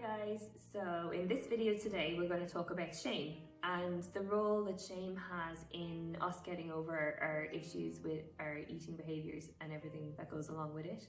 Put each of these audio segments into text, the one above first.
guys, so in this video today we're going to talk about shame and the role that shame has in us getting over our issues with our eating behaviours and everything that goes along with it.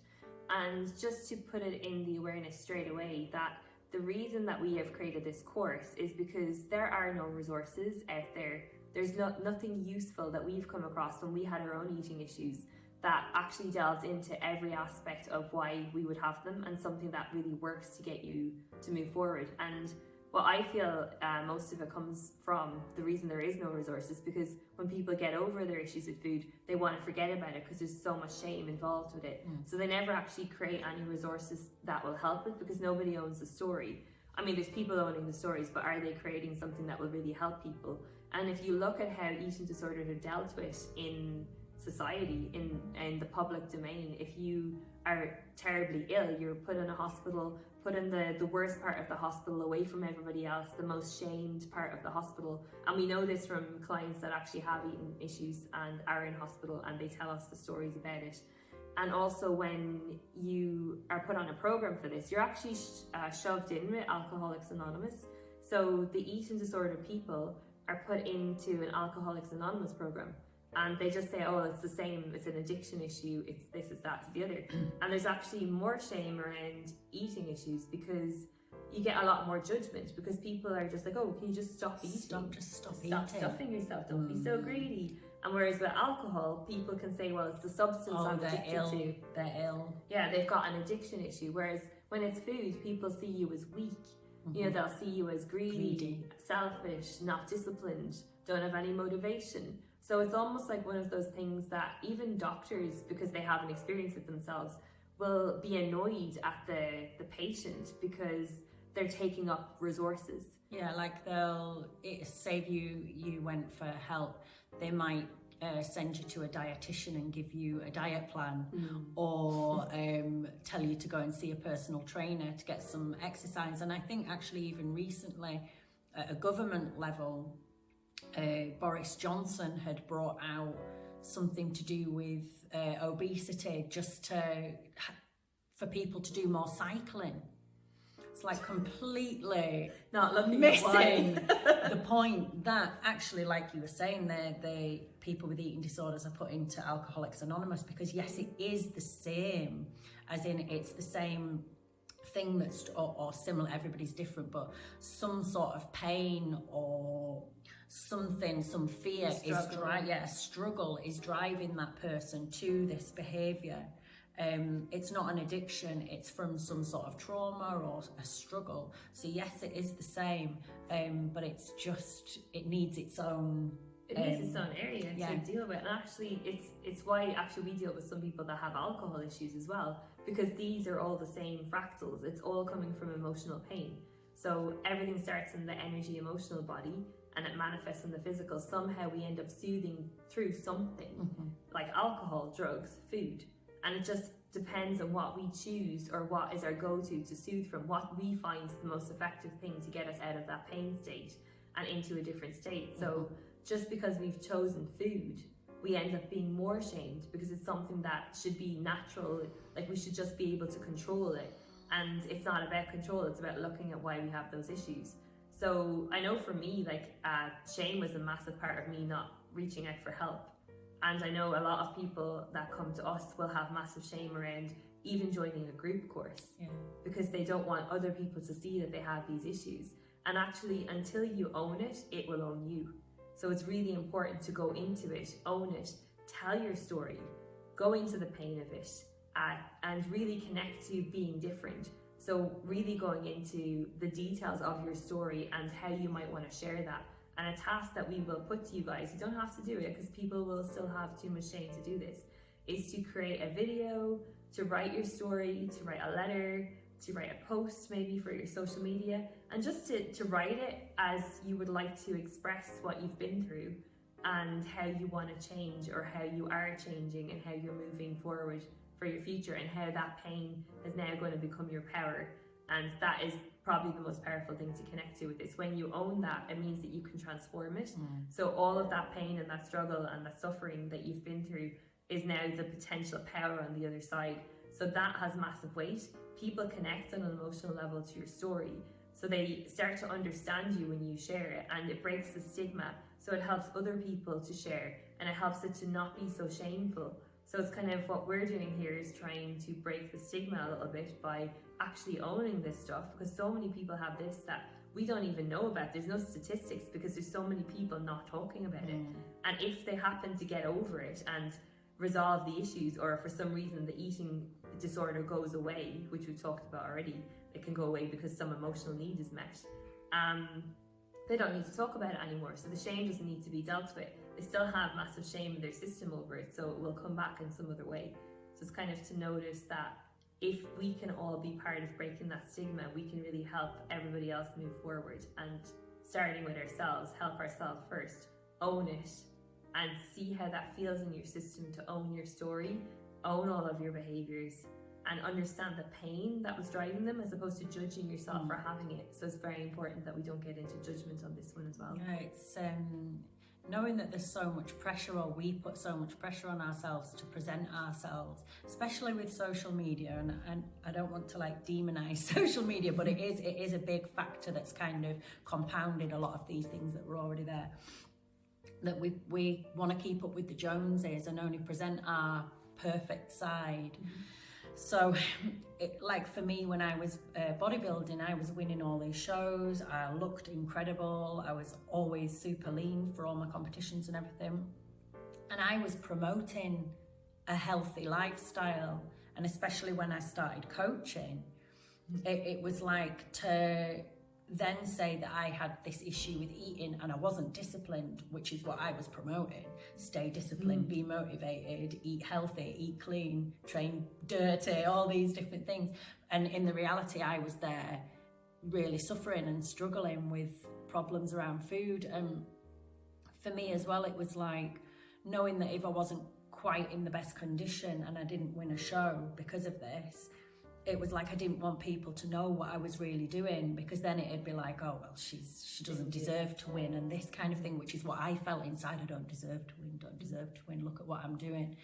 And just to put it in the awareness straight away that the reason that we have created this course is because there are no resources out there. There's nothing useful that we've come across when we had our own eating issues that actually delved into every aspect of why we would have them and something that really works to get you to move forward. And what I feel most of it comes from the reason there is no resources, because when people get over their issues with food, they want to forget about it because there's so much shame involved with it. So they never actually create any resources that will help it because nobody owns the story. I mean, there's people owning the stories, but are they creating something that will really help people? And if you look at how eating disorders are dealt with in society, in the public domain, if you are terribly ill, you're put in a hospital, put in the worst part of the hospital, away from everybody else, the most shamed part of the hospital. And we know this from clients that actually have eating issues and are in hospital, and they tell us the stories about it. And also when you are put on a program for this, you're actually shoved in with Alcoholics Anonymous. So the eating disorder people are put into an Alcoholics Anonymous program. And they just say, oh, it's the same, it's an addiction issue, it's this, it's that, it's the other. And there's actually more shame around eating issues because you get a lot more judgment because people are just like, oh, can you just stop eating? Stop stuffing yourself, don't be so greedy. And whereas with alcohol, people can say, well, it's the substance I'm addicted to. They're ill. Yeah, they've got an addiction issue. Whereas when it's food, people see you as weak. You know, they'll see you as greedy, selfish, not disciplined, don't have any motivation. So it's almost like one of those things that even doctors, because they haven't experienced it themselves, will be annoyed at the patient because they're taking up resources. Yeah, like they'll say you went for help, they might send you to a dietitian and give you a diet plan, or tell you to go and see a personal trainer to get some exercise. And I think actually even recently at a government level, Boris Johnson had brought out something to do with obesity, just for people to do more cycling. It's like completely not looking missing the point that actually, like you were saying there, the people with eating disorders are put into Alcoholics Anonymous because yes, it is the same, as in it's the same thing that's or similar, everybody's different, but some sort of pain or something, some fear struggle is driving that person to this behavior. It's not an addiction, it's from some sort of trauma or a struggle. So yes, it is the same, but it needs its own area to deal with. And actually it's why we deal with some people that have alcohol issues as well, because these are all the same fractals. It's all coming from emotional pain. So everything starts in the energy emotional body and it manifests in the physical. Somehow we end up soothing through something like alcohol, drugs, food. And it just depends on what we choose or what is our go-to to soothe from, what we find the most effective thing to get us out of that pain state and into a different state. So just because we've chosen food, we end up being more shamed because it's something that should be natural, like we should just be able to control it. And it's not about control, it's about looking at why we have those issues. So I know for me, like shame was a massive part of me not reaching out for help. And I know a lot of people that come to us will have massive shame around even joining a group course because they don't want other people to see that they have these issues. And actually, until you own it, it will own you. So it's really important to go into it, own it, tell your story, go into the pain of it, and really connect to being different. So really going into the details of your story and how you might want to share that. And a task that we will put to you guys, you don't have to do it because people will still have too much shame to do this, is to create a video, to write your story, to write a letter, to write a post maybe for your social media, and just to write it as you would like to express what you've been through and how you want to change or how you are changing and how you're moving forward for your future and how that pain is now going to become your power. And that is probably the most powerful thing to connect to with this. When you own that, it means that you can transform it. So all of that pain and that struggle and that suffering that you've been through is now the potential power on the other side. So that has massive weight. People connect on an emotional level to your story. So they start to understand you when you share it, and it breaks the stigma. So it helps other people to share, and it helps it to not be so shameful. So it's kind of what we're doing here is trying to break the stigma a little bit by actually owning this stuff, because so many people have this that we don't even know about. There's no statistics because there's so many people not talking about it. And if they happen to get over it and resolve the issues, or for some reason the eating disorder goes away, which we've talked about already, it can go away because some emotional need is met. They don't need to talk about it anymore. So the shame doesn't need to be dealt with. They still have massive shame in their system over it, so it will come back in some other way. So it's kind of to notice that if we can all be part of breaking that stigma, we can really help everybody else move forward. And starting with ourselves, help ourselves first, own it, and see how that feels in your system to own your story, own all of your behaviours, and understand the pain that was driving them, as opposed to judging yourself for having it. So it's very important that we don't get into judgment on this one as well. Yeah, it's knowing that there's so much pressure, or we put so much pressure on ourselves to present ourselves, especially with social media. And I don't want to like demonize social media, but it is a big factor that's kind of compounded a lot of these things that were already there. That we want to keep up with the Joneses and only present our perfect side. So, like for me, when I was bodybuilding, I was winning all these shows. I looked incredible. I was always super lean for all my competitions and everything. And I was promoting a healthy lifestyle. And especially when I started coaching, it was like to then say that I had this issue with eating and I wasn't disciplined, which is what I was promoting. Stay disciplined, be motivated, eat healthy, eat clean, train dirty, all these different things. And in the reality, I was there really suffering and struggling with problems around food. And for me as well, it was like knowing that if I wasn't quite in the best condition and I didn't win a show because of this, it was like I didn't want people to know what I was really doing, because then it'd be like, oh well, she doesn't deserve to win, and this kind of thing, which is what I felt inside. I don't deserve to win, look at what I'm doing.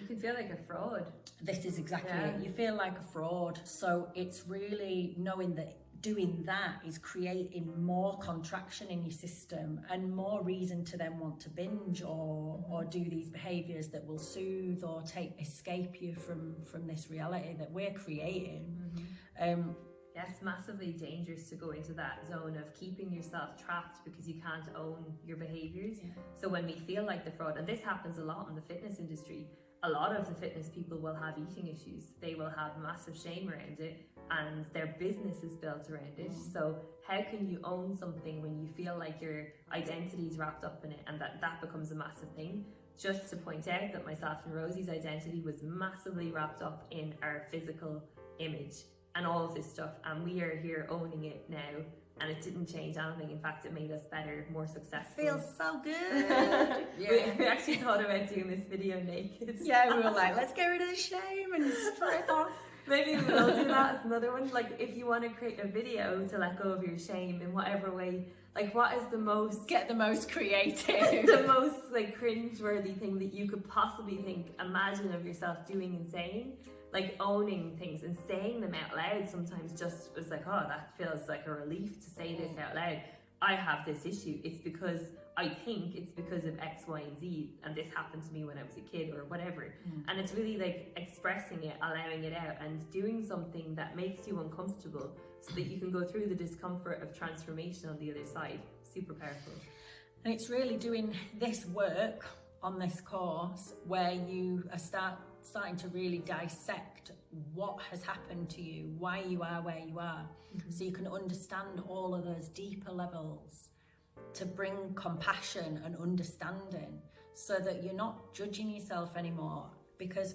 You can feel like a fraud. This is exactly it. You feel like a fraud. So it's really knowing that doing that is creating more contraction in your system and more reason to then want to binge or do these behaviours that will soothe or escape you from this reality that we're creating. Yeah, it's massively dangerous to go into that zone of keeping yourself trapped because you can't own your behaviours. So when we feel like the fraud, and this happens a lot in the fitness industry, a lot of the fitness people will have eating issues. They will have massive shame around it, and their business is built around it. So how can you own something when you feel like your identity is wrapped up in it, and that becomes a massive thing? Just to point out that myself and Rosie's identity was massively wrapped up in our physical image and all of this stuff, and we are here owning it now, and it didn't change anything. In fact, it made us better, more successful. Feels so good. We actually thought about doing this video naked. Yeah, we were like, let's get rid of the shame and strip off. Maybe we'll do that as another one. Like, if you want to create a video to let go of your shame in whatever way, like, what is the most... Get the most creative. the most, like, cringe-worthy thing that you could possibly imagine of yourself doing and saying? Like, owning things and saying them out loud sometimes just was like, oh, that feels like a relief to say this out loud. I have this issue. It's because I think it's because of X, Y, and Z, and this happened to me when I was a kid or whatever. And it's really like expressing it, allowing it out, and doing something that makes you uncomfortable so that you can go through the discomfort of transformation on the other side. Super powerful. And it's really doing this work on this course where you are starting to really dissect what has happened to you, why you are where you are, so you can understand all of those deeper levels, to bring compassion and understanding so that you're not judging yourself anymore, because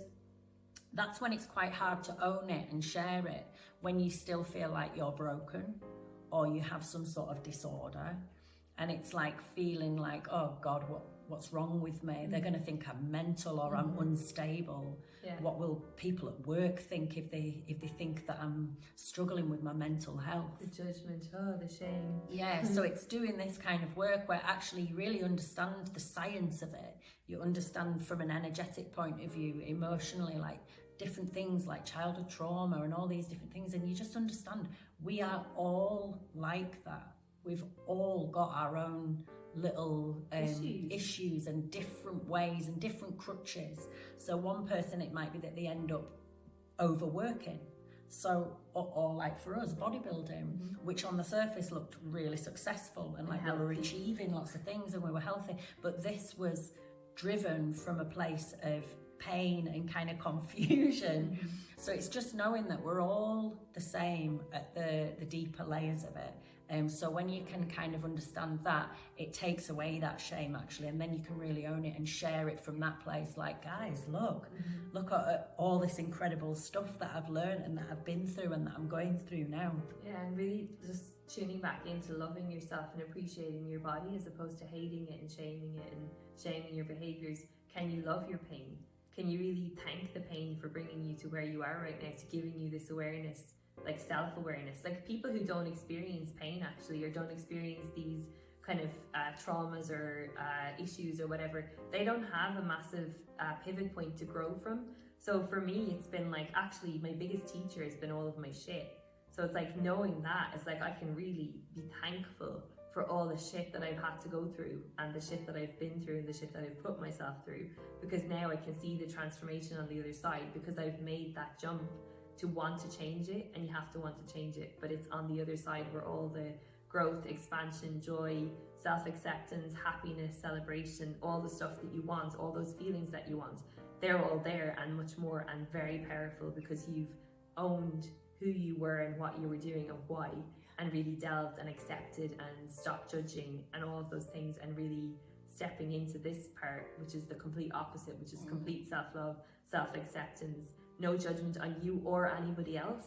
that's when it's quite hard to own it and share it, when you still feel like you're broken or you have some sort of disorder, and it's like feeling like, oh God, what's wrong with me? They're going to think I'm mental or I'm unstable. What will people at work think if they think that I'm struggling with my mental health? The judgment, the shame. Yeah, so it's doing this kind of work where actually you really understand the science of it. You understand from an energetic point of view, emotionally, like different things like childhood trauma and all these different things, and you just understand we are all like that. We've all got our own little issues and different ways and different crutches. So one person, it might be that they end up overworking. So, or like for us, bodybuilding, which on the surface looked really successful and like we were achieving lots of things and we were healthy, but this was driven from a place of pain and kind of confusion. So it's just knowing that we're all the same at the deeper layers of it. So when you can kind of understand that, it takes away that shame actually, and then you can really own it and share it from that place. Like, guys, look at all this incredible stuff that I've learned and that I've been through and that I'm going through now. Yeah, and really just tuning back into loving yourself and appreciating your body as opposed to hating it and shaming your behaviors. Can you love your pain? Can you really thank the pain for bringing you to where you are right now, to giving you this awareness, like self-awareness? Like people who don't experience pain actually, or don't experience these kind of traumas or issues or whatever, they don't have a massive pivot point to grow from. So for me, it's been like, actually my biggest teacher has been all of my shit. So it's like knowing that, it's like I can really be thankful for all the shit that I've had to go through and the shit that I've been through and the shit that I've put myself through, because now I can see the transformation on the other side, because I've made that jump to want to change it, and you have to want to change it, but it's on the other side where all the growth, expansion, joy, self-acceptance, happiness, celebration, all the stuff that you want, all those feelings that you want, they're all there and much more, and very powerful because you've owned who you were and what you were doing and why, and really delved and accepted and stopped judging and all of those things, and really stepping into this part, which is the complete opposite, which is complete self-love, self-acceptance, no judgment on you or anybody else.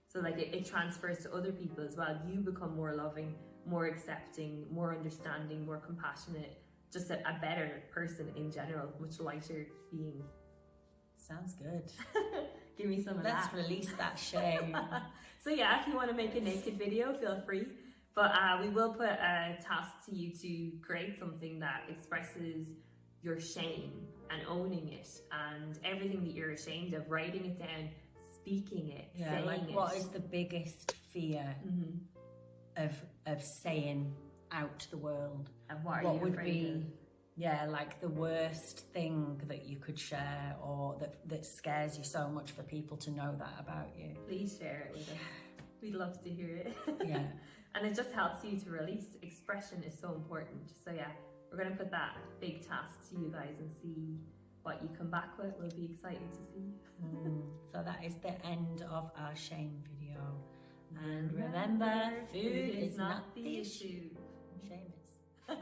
So like it transfers to other people as well. You become more loving, more accepting, more understanding, more compassionate, just a better person in general, much lighter being. Sounds good. Give me some of that. Let's release that shame. So yeah, if you want to make a naked video, feel free. But we will put a task to you to create something that expresses your shame and owning it and everything that you're ashamed of, writing it down, speaking it, saying like it. What is the biggest fear of saying out to the world? And what would afraid be of? Yeah, like the worst thing that you could share, or that scares you so much for people to know that about you? Please share it with us. We'd love to hear it. Yeah. And it just helps you to release. Expression is so important. So yeah, we're going to put that big task to you guys and see what you come back with. We'll be excited to see. So that is the end of our shame video. And remember, food is not the issue. Shame is.